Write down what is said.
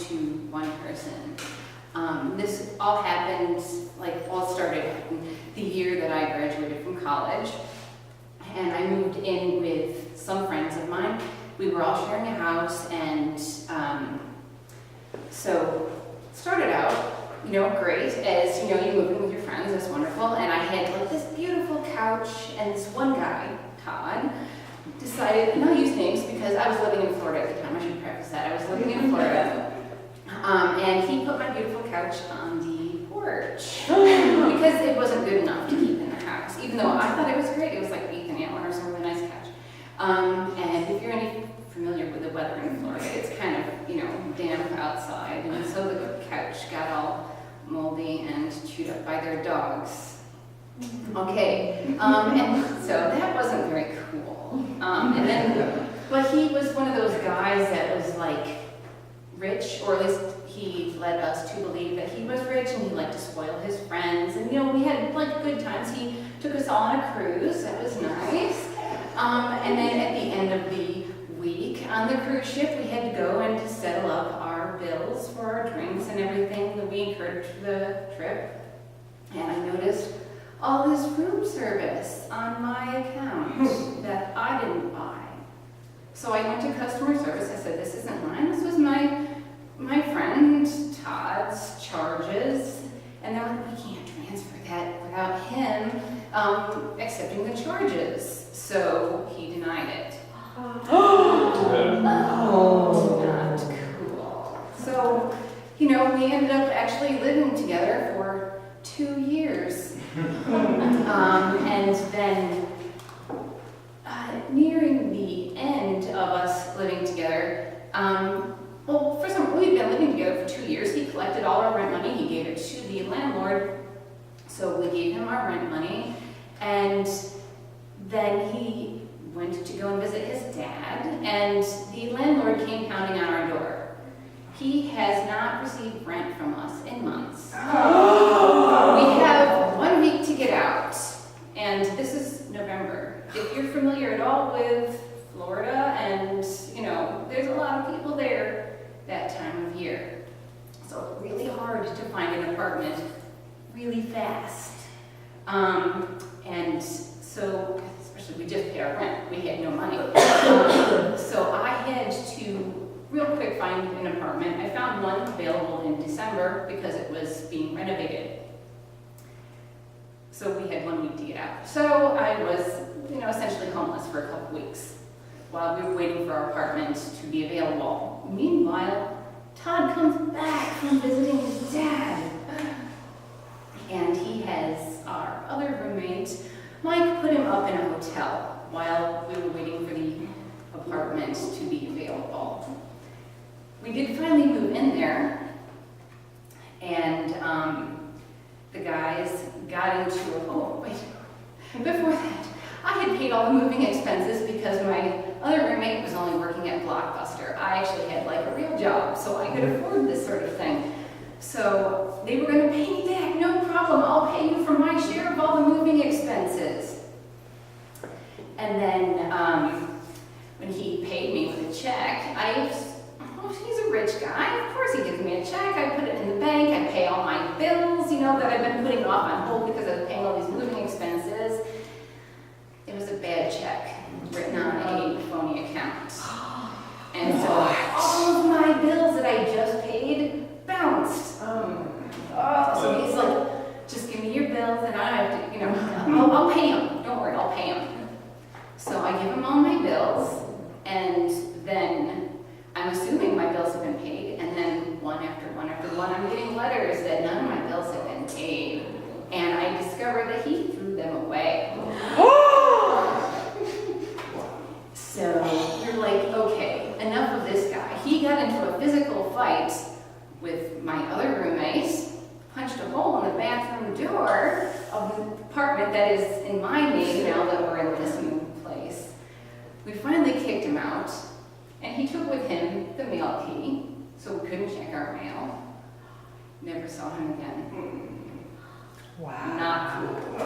to one person. This all happened, all started the year that I graduated from college. And I moved in with some friends of mine. We were all sharing a house, and so started out, great, as you move in with your friends, that's wonderful. And I had this beautiful couch, and this one guy, Todd, decided, and I'll use names because I was living in Florida at the time, I should preface that, I was living in Florida. And he put my beautiful couch on the porch because it wasn't good enough to keep in the house, even though I thought it was great. It was like Ethan Allen or some really nice couch. And if you're familiar with the weather in Florida, it's kind of, damp outside, and so the couch got all moldy and chewed up by their dogs. Okay, and so that wasn't very cool. But he was one of those guys that was rich, or at least he led us to believe that he was rich, and he liked to spoil his friends. And we had good times. He took us all on a cruise. That was nice. And then at the end of the week on the cruise ship, we had to go and to settle up our bills for our drinks and everything that we incurred for the trip. And I noticed all this room service on my account that I didn't buy. So I went to customer service. I said, this isn't mine. This was my friend Todd's charges. And they're like, we can't transfer that without him accepting the charges. So he denied it. Oh, not cool. So, we ended up actually living together for 2 years. And then nearing the end of us living together, first of all, we'd been living together for 2 years. He collected all our rent money. He gave it to the landlord. So we gave him our rent money. And then he went to go and visit his dad, and the landlord came pounding on our door. He has not received rent from us in months. We have 1 week to get out, and this is November. If you're familiar at all with Florida, and there's a lot of people there that time of year. So it's really hard to find an apartment really fast. And so, especially we just paid our rent, we had no money. So I had to real quick find an apartment. I found one available in December because it was being renovated. So we had 1 week to get out. So I was, essentially homeless for a couple weeks while we were waiting for our apartment to be available. Meanwhile, Todd comes back from visiting his dad. And he has our other roommate, Mike, put him up in a hotel while we were waiting for the apartment to be available. We did finally move in there, and the guys got into before that, I had paid all the moving expenses because my other roommate was only working at Blockbuster. I actually had a real job, so I could afford this sort of thing. So they were going to pay me back, no problem. I'll pay you for my share of all the moving expenses. And then when he paid me with a check, he's a rich guy. Of course he gives me a check. I put it in the bank. I pay all my bills, that I've been putting off on hold because I was paying all these moving expenses. It was a bad check written on a phony account. And so all of my bills that I just paid bounced. So he's like, just give me your bills and I have to, I'll pay them. Don't worry, I'll pay them. So I give him all my bills, and then I'm assuming my bills have been paid, and then one after one, I'm getting letters that none of my bills have been paid. And I discovered that he threw them away. So you're like, okay, enough of this guy. He got into a physical fight with my other roommate, punched a hole in the bathroom door of the apartment that is in my name now that we're in this new place. We finally kicked him out, and he took with him the mail key, so we couldn't check our mail. Never saw him again. Wow. Not cool.